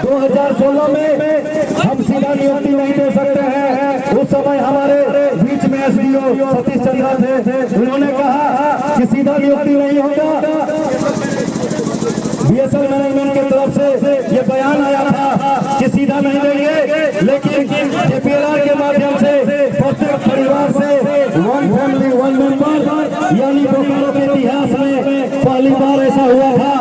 2016 में हम सीधा नियुक्ति नहीं दे सकते हैं। उस समय हमारे बीच में एसडीओ सतीश चंद्रा थे, उन्होंने कहा कि सीधा नियुक्ति नहीं होगा। बीएसएल मैनेजमेंट की तरफ से ये बयान आया था कि सीधा नहीं देंगे, लेकिन जेपीएलआर के माध्यम से प्रत्येक परिवार से वन फैमिली वन मेंबर यानी बोकारो के इतिहास में पहली बार ऐसा हुआ था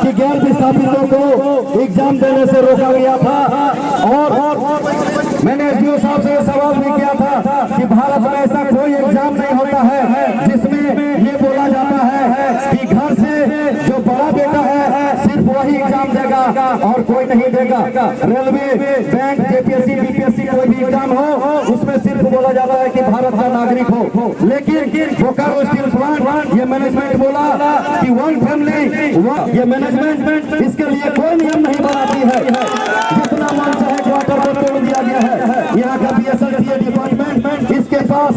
कि गैर विस्थापितों को एग्जाम देने से रोका गया था। और मैंने एसडीओ साहब से सवाल भी किया था कि भारत में ऐसा कोई एग्जाम नहीं होता है जिसमें ये बोला जाता है कि घर से जो बड़ा बेटा है सिर्फ वही एग्जाम देगा और कोई नहीं देगा। रेलवे, बैंक, जेपीएससी, बीपीएससी कोई भी एग्जाम हो उसमें सिर्फ बोला जाता है कि भारत का नागरिक हो। लेकिन बोकारो स्टील प्लांट ये मैनेजमेंट बोला कि वन फैमिली ये मैनेजमेंट इसके लिए कोई नियम नहीं बनाती है। जितना मन चाहे क्वार्टर को तोड़ दिया गया है। यहाँ का बीएसएल डिपार्टमेंट इसके पास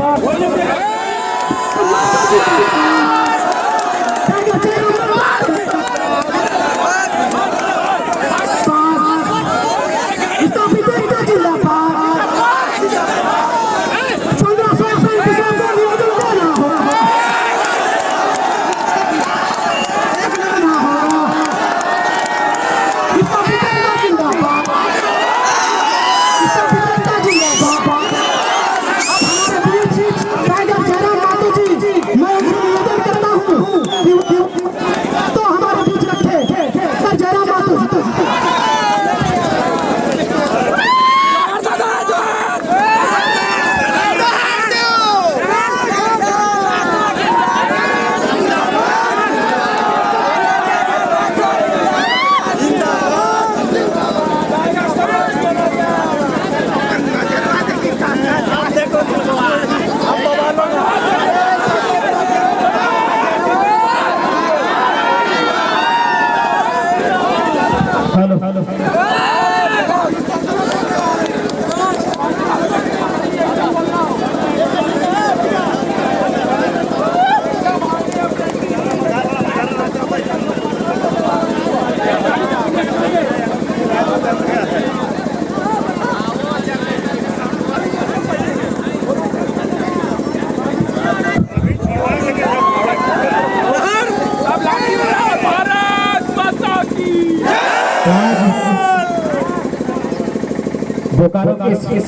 बोकारो की इस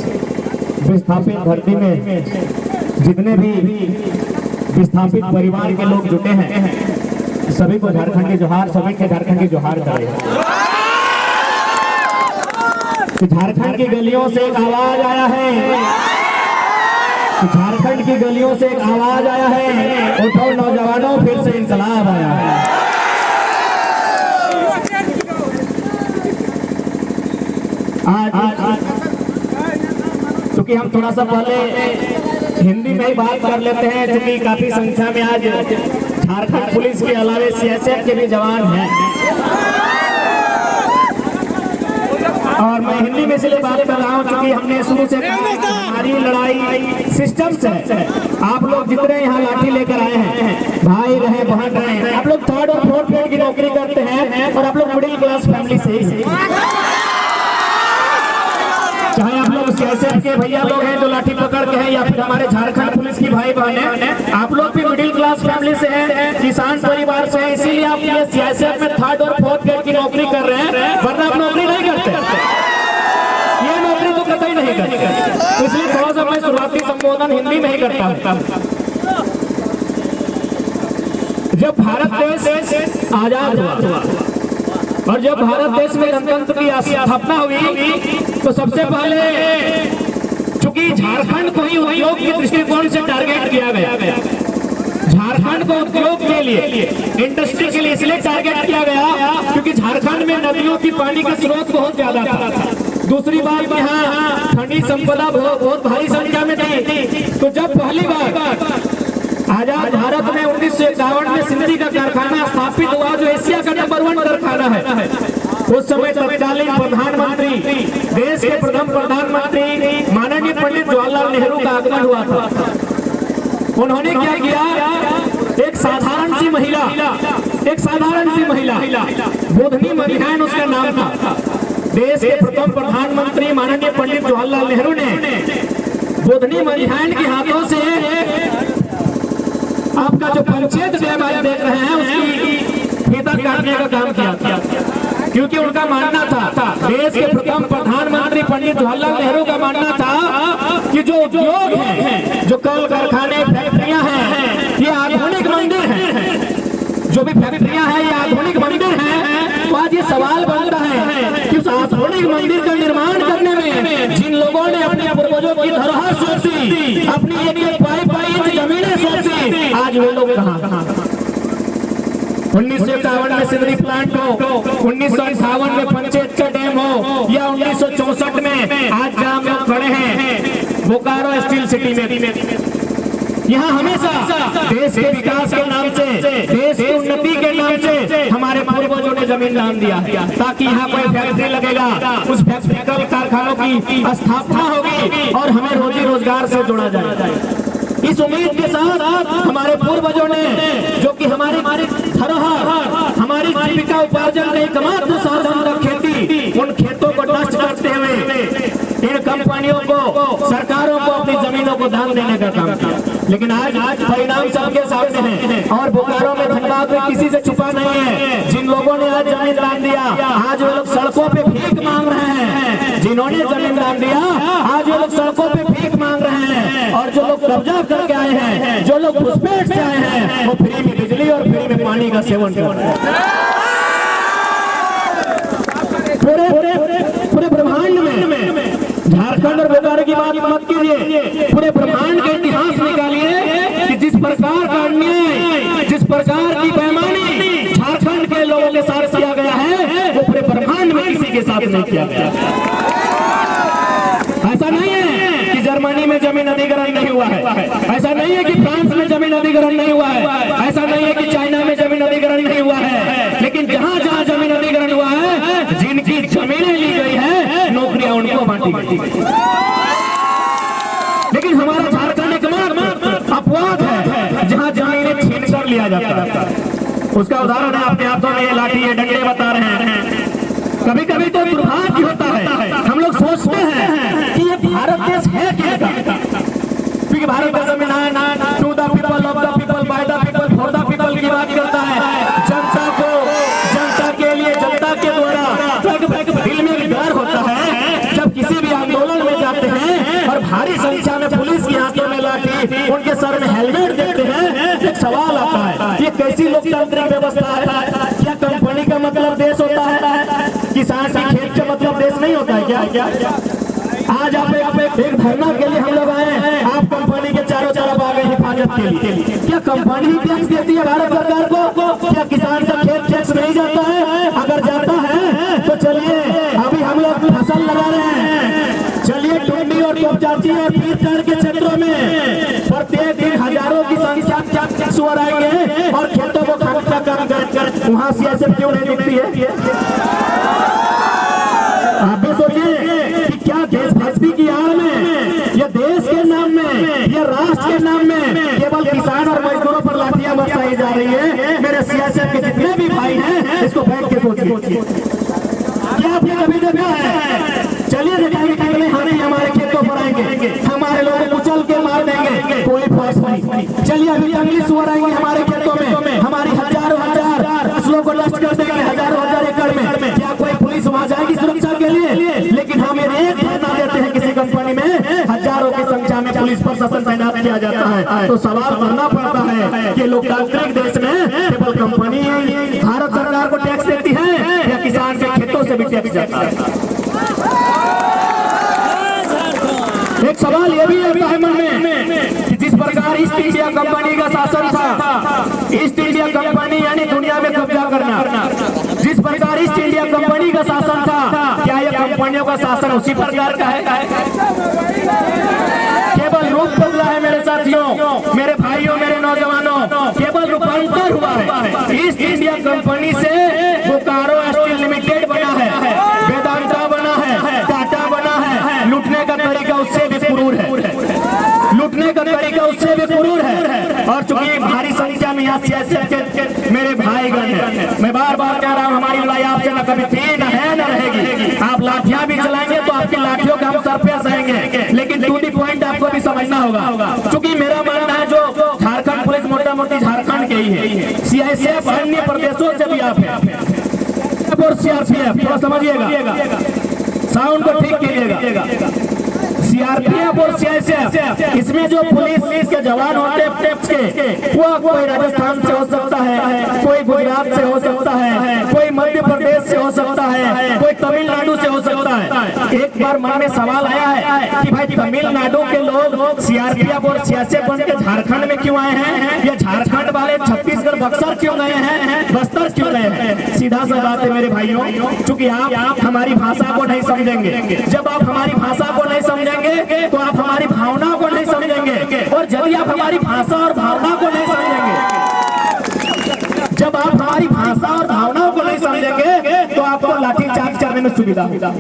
विस्थापित धरती में जितने भी विस्थापित परिवार के लोग जुटे हैं सभी को झारखंड की जोहार, सभी के झारखंड की जोहार करें। झारखंड की गलियों से एक आवाज आया है, झारखंड की गलियों से एक आवाज आया है, उठो नौजवानों फिर से इंकलाब आया है। आज क्योंकि हम थोड़ा सा पहले हिंदी में ही बात कर लेते हैं, क्योंकि काफी संख्या में आज झारखंड पुलिस के अलावा सीएसएफ के भी जवान हैं और मैं हिंदी में इसलिए बात कर रहा हूँ क्योंकि हमने शुरू से हमारी लड़ाई सिस्टम से है। आप लोग जितने यहाँ लाठी लेकर आए हैं, भाई रहे बहन रहे, आप लोग 3rd और 4th ग्रेड की नौकरी करते हैं और आप लोग मिडिल क्लास फैमिली से ही, चाहे आप लोग सीएसएफ के भैया लोग हैं जो लाठी पकड़ के हैं या फिर हमारे झारखंड पुलिस की भाई बहन हैं, आप लोग भी मिडिल क्लास फैमिली से हैं, किसान परिवार से हैं, इसीलिए आप ये सीएसएफ में 3rd और 4th ग्रेड की नौकरी कर रहे हैं, वरना आप नौकरी नहीं करते, ये नौकरी तो कतई नहीं करते। इसलिए थोड़ा सा मैं शुरुआती संबोधन हिंदी में ही करता हूँ। जब भारत देश आजाद हुआ और जब भारत देश में गणतंत्र की स्थापना हुई तो सबसे पहले चूंकि झारखंड को ही उद्योग के दृष्टिकोण से टारगेट किया गया, झारखंड को उद्योग के लिए, इंडस्ट्री के लिए इसलिए टारगेट किया गया क्योंकि झारखंड में नदियों की पानी का स्रोत बहुत ज्यादा था। दूसरी बात यहाँ खनिज संपदा बहुत भारी संख्या में थी। तो जब पहली बार आजाद भारत में 1951 में सिंधी का कारखाना स्थापित हुआ जो एशिया का नंबर 1 कारखाना है, उस समय तत्कालीन प्रधानमंत्री, देश के प्रथम प्रधानमंत्री माननीय पंडित जवाहरलाल नेहरू का आगमन हुआ था। उन्होंने क्या किया, एक साधारण सी महिला, बुधनी मध्याह्न उसका नाम था, देश के प्रथम प्रधानमंत्री माननीय पंडित जवाहरलाल नेहरू ने बुधनी मंझाइन के हाथों से आपका जो पंचायत डैम आज देख रहे हैं उसकी फीता काटने का काम किया था, क्योंकि उनका मानना था, देश के प्रथम प्रधानमंत्री पंडित जवाहरलाल नेहरू का मानना था कि जो उद्योग है, जो कल कारखाने फैक्ट्रियां हैं, ये आधुनिक मंदिर हैं। जो भी फैक्ट्रियां हैं ये आधुनिक मंदिर हैं। तो आज ये सवाल बनता है कि उस आधुनिक मंदिर का निर्माण करने में जिन लोगों ने अपने पूर्वजों की धरोहर सौंपी, अपनी एक पाई इंच जमीनें सौंपी, आज वे लोग कहाँ? 1951 में सिंदरी प्लांट हो, 1958 में पंचायत का डैम हो, या 1964 में आज जहाँ हम लोग खड़े हैं बोकारो स्टील सिटी में, यहाँ हमेशा देश के विकास के नाम से, देश की उन्नति के नाम से हमारे पूर्वजों ने जमीन दान दिया ताकि यहाँ कोई फैक्ट्री लगेगा, उस फैक्ट्री कारखानों की स्थापना होगी और हमें रोजी रोजगार से जोड़ा जाएगा। इस उम्मीद के साथ हमारे पूर्वजों ने, जो कि हमारी धरोहर, हमारी जीविका उपार्जन का एकमात्र साधन था खेती, उन खेतों को नष्ट करते हुए इन कंपनियों को, सरकारों को अपनी जमीनों को दान देने का काम किया। लेकिन आज परिणाम सबके सामने है और बोकारो में धनबाद में किसी से छुपा नहीं है। जिन लोगों ने आज जमीन दान दिया, आज वो लोग सड़कों पे भीख मांग रहे हैं। जिन्होंने जमीन दान दिया, आज वो लोग सड़कों पे भीख मांग रहे हैं। और जो लोग कब्जा करके आए हैं, जो लोग घुसपैठ से आए हैं, वो फ्री में बिजली और फ्री में पानी का सेवन कर रहे हैं। पूरे ब्रह्मांड में झारखंड और बोकारो की बात मत कीजिए, पूरे ब्रह्मांड का इतिहास निकालिए कि जिस प्रकार का अन्याय, जिस प्रकार की बेईमानी झारखंड के लोगों के साथ किया गया है, वो पूरे ब्रह्मांड में किसी के साथ नहीं किया गया। ऐसा नहीं है कि जर्मनी में जमीन अधिग्रहण नहीं हुआ है, ऐसा नहीं है कि फ्रांस में जमीन अधिग्रहण नहीं हुआ है, ऐसा नहीं है कि चाइना में जमीन अधिग्रहण नहीं हुआ है, लेकिन जहां जहां जमीन अधिग्रहण हुआ है, जिनकी जमीनें ली गई है, नौकरियां उनको बांटी गई। लेकिन हमारा झारखंड एकमात्र अपवाद है जहां जमीनें छीन कर लिया जाता है। उसका उदाहरण है आपके हाथों में लाठी है, डंडे बता रहे हैं। कभी कभी तो दुर्भाग्य होता है, हम लोग सोचते हैं कि ये भारत देश है क्या, क्योंकि भारत देश में ना to the people, of the people, by the people, for the people की बात करता है। जनता को, जनता के लिए, जनता के द्वारा दिल में डर होता है जब किसी भी आंदोलन में जाते हैं और भारी संख्या में पुलिस के हाथों में लाठी, उनके सर में हेलमेट देखते हैं। एक सवाल आता है, ये कैसी लोकतांत्रिक व्यवस्था है? क्या कंपनी का मतलब देश होता है? किसान का खेत का मतलब देश नहीं होता है क्या? आज आप एक धरना के लिए हम लोग आए हैं, आप कंपनी के चारों तरफ आ गए हिफाजत के लिए। क्या कंपनी ही टैक्स देती है भारत सरकार को? क्या किसान का खेत टैक्स नहीं जाता है? अगर जाता है तो चलिए, अभी हम लोग फसल लगा रहे हैं, चलिए टुंडी और टोपचाची और पीरचर के क्षेत्रों में प्रत्येक दिन हजारों की संख्या में सुअर आएंगे और खेतों को खाने का काम कर, वहाँ सियासत क्यों नहीं दिखती है? आप भी सोचिए कि क्या देशभक्ति की आड़ में, या देश के नाम में, या राष्ट्र के नाम में केवल किसान और मजदूरों पर लाठियां बरसाई जा रही है? मेरे सियासत के जितने भी भाई हैं, इसको बैठ के सोचिए। क्या आपने कभी देखा है? चलिए देखेंगे कितने हाथी हमारे खेतों पर आएंगे, हमारे लोग कुचल के मार देंगे, कोई फर्क नहीं। चलिए अभी जंगली सुअर आएंगे हमारे खेतों में, हमारी हजारों हजार फसलों को नष्ट कर देंगे, हजारों हजार एकड़ में। क्या कोई पुलिस वहां जाएगी सुरक्षा के लिए? लेकिन हम एक धरना देते हैं किसी कंपनी में, हजारों की संख्या में पुलिस प्रशासन तैनात किया जाता है। तो सवाल करना पड़ता है कि लोकतांत्रिक देश में केवल कंपनी भारत सरकार को टैक्स देती है या किसान के खेतों से भी टैक्स जाता है? एक सवाल ये भी आता है मन में कि जिस प्रकार ईस्ट इंडिया कंपनी का शासन था, ईस्ट इंडिया कंपनी यानी दुनिया में कब्जा करना, जिस प्रकार ईस्ट इंडिया कंपनी का शासन था, क्या ये कंपनियों का शासन उसी प्रकार का है? केवल रूप बदला है मेरे साथियों, मेरे भाइयों, मेरे नौजवानों, केवल रूपांतर हुआ है। ईस्ट इंडिया कंपनी से बोकारो स्टील लिमिटेड बना है, वेदांता बना है, टाटा बना है। लूटने का तरीका उससे भी क्रूर है, लूटने का तरीका उससे भी क्रूर है। और चूंकि भारी संख्या में यहाँ सियासत के मेरे भाईगण हैं, मैं बार बार कह रहा हूँ, हमारी लड़ाई आपसे न कभी थी, न है, न रहेगी। आप समझना होगा, क्योंकि मेरा मानना है जो झारखंड पुलिस मोटा मोटी झारखंड के ही है, सीआईएसएफ अन्य प्रदेशों से भी आप है और सीआरपीएफ, थोड़ा समझिएगा, साउंड को ठीक कीजिएगा। सीआरपीएफ और सीआईएसएफ, इसमें जो पुलिस के जवान होते हैं वो कोई राजस्थान से हो सकता है, कोई गुजरात से हो सकता है, कोई मध्य प्रदेश से हो सकता है, कोई तमिलनाडु से हो सकता है। एक बार मन में सवाल आया है कि भाई तमिलनाडु के लोग सीआरपीएफ और सीआईएसएफ बन के झारखंड में क्यों आए हैं, या झारखंड वाले छत्तीसगढ़ बक्सर क्यों गए हैं, बस्तर क्यों गए हैं? सीधा सा बात है मेरे भाइयों, क्योंकि आप हमारी भाषा को नहीं समझेंगे। जब आप हमारी भाषा को नहीं समझेंगे तो आप हमारी भावना को नहीं समझेंगे, और जब आप हमारी भाषा और भावना को नहीं समझेंगे, जब आप हमारी भाषा और भावनाओं को नहीं समझेंगे तो आपको लाठीचार्ज करने में सुविधा होगा।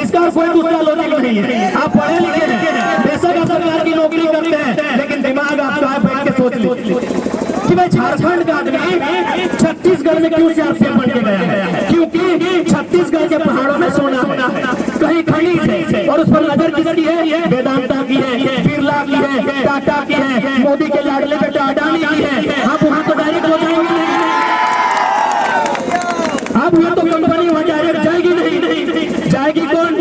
इसका कोई दूसरा लॉजिक नहीं है। आप पढ़े लिखे हैं, बेशक आप सरकार की नौकरी करते हैं, लेकिन दिमाग आपका है, बैठ के सोच लीजिए कि भाई झारखंड का आदमी छत्तीसगढ़ में क्यों सीआरपीएफ बन के गया है? क्योंकि छत्तीसगढ़ के पहाड़ों में सोना है, कहीं खनिज है, और उस पर नजर किसकी है? वेदांता की है, बिरला की है, टाटा की है, मोदी के लाडले बेटे अडानी की है। आप वहां तो डायरेक्ट हो जाएंगे नहीं, अब वो तो कंपनी वहां डायरेक्ट जाएगी नहीं, जाएगी कौन?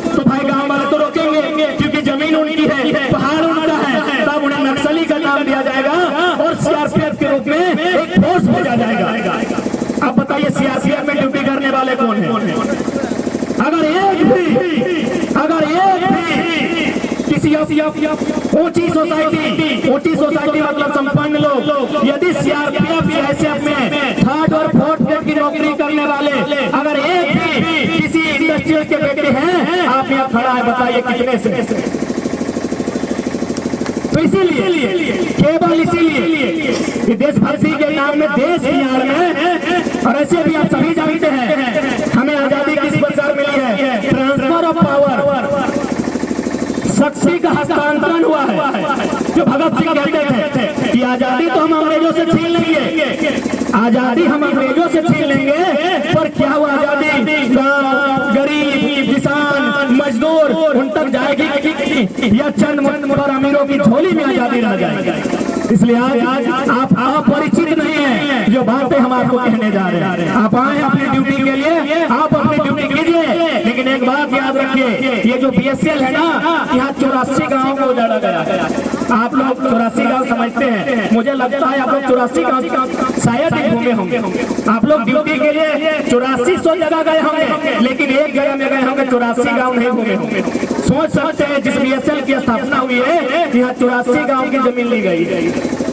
तो भाई गांव वाले तो रोकेंगे, क्योंकि जमीन उनकी है, पहाड़ उनका है, तब उन्हें नक्सली का नाम दिया जाएगा और सीआरपीएफ के रूप में एक फोर्स भेजा जाएगा। अब बताइए सीआरपीएफ में ड्यूटी करने वाले कौन है? अगर एक भी किसी ऊंची सोसाइटी मतलब संपन्न लोग यदि सीआरपीएफ सीआईएसएफ में थर्ड और फोर्थ ग्रेड की नौकरी करने वाले अगर एक भी किसी इंडस्ट्रियल के बेटे हैं, आप यहाँ खड़ा है, बताइए कितने से? तो इसीलिए केवल इसीलिए कि देशभक्ति के नाम में देश की आड़ में, और ऐसे भी आप सभी जानते हैं हमें आजादी किस प्रकार मिली है? ट्रांसफर ऑफ पावर, शक्ति का हस्तांतरण हुआ है। जो भगत सिंह कहते थे कि आजादी तो हम अंग्रेजों से छीन लेंगे, आजादी हम अंग्रेजों से छीन लेंगे, पर क्या हुआ? आजादी गरीब, किसान, मजदूर उन तक जाएगी या चंद और अमीरों की झोली में आजादी रह जाएगी? इसलिए आज आप अपरिचित नहीं है जो बातें हम आपको कहने जा रहे हैं। आप आए अपनी ड्यूटी के लिए, आप अपनी ड्यूटी कीजिए, लेकिन एक बात याद रखिए, ये जो बीएसएल है ना, यहाँ 84 गाँव को उजाड़ा गया है। आप लोग 84 गाँव समझते हैं, मुझे लगता है आप लोग 84 गाँव शायद ही घूमे होंगे। आप लोग ड्यूटी के लिए 8400 जगह गए होंगे, लेकिन एक जगह में गए होंगे, 84 गाँव नहीं घूमे होंगे। सोच सकते हैं जिस बीएसएल की स्थापना हुई है यहाँ 84 गाँव की जमीन ली गई है।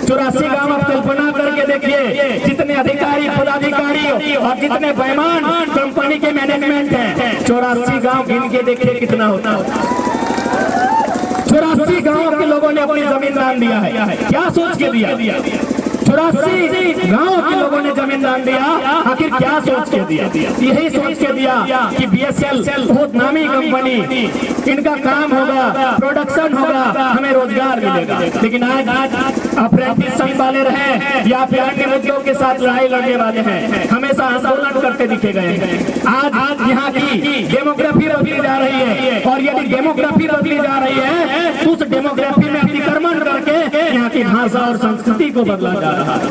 84 गाँव आप कल्पना करके देखिए, जितने अधिकारी, पदाधिकारी और जितने बेईमान कंपनी के मैनेजमेंट हैं, 84 गाँव गिन के देखिए कितना होता है। 84 गाँव के लोगों ने अपनी जमीन दान दिया है। क्या सोच के दिया? 84 गांव के लोगों ने जमीन दान दिया। आखिर क्या सोच के दिया? यही सोच के दिया कि बीएसएल बहुत नामी कंपनी, इनका काम होगा, प्रोडक्शन होगा, हमें रोजगार मिलेगा। लेकिन आज अप्रेंटिस संघ वाले रहे या फिर अन्य मुद्दों के साथ लड़ाई लड़ने वाले हैं, हमेशा आंदोलन करते दिखे गए हैं। आज यहाँ की डेमोग्राफी बदली जा रही है, और यदि डेमोग्राफी बदली जा रही है तो उस डेमोग्राफी में अतिक्रमण करके यहाँ की भाषा और संस्कृति को बदला जा रहा है।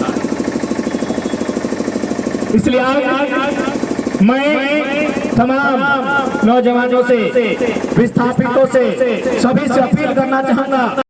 इसलिए आज मैं तमाम नौजवानों से, विस्थापितों से, सभी से अपील करना चाहूंगा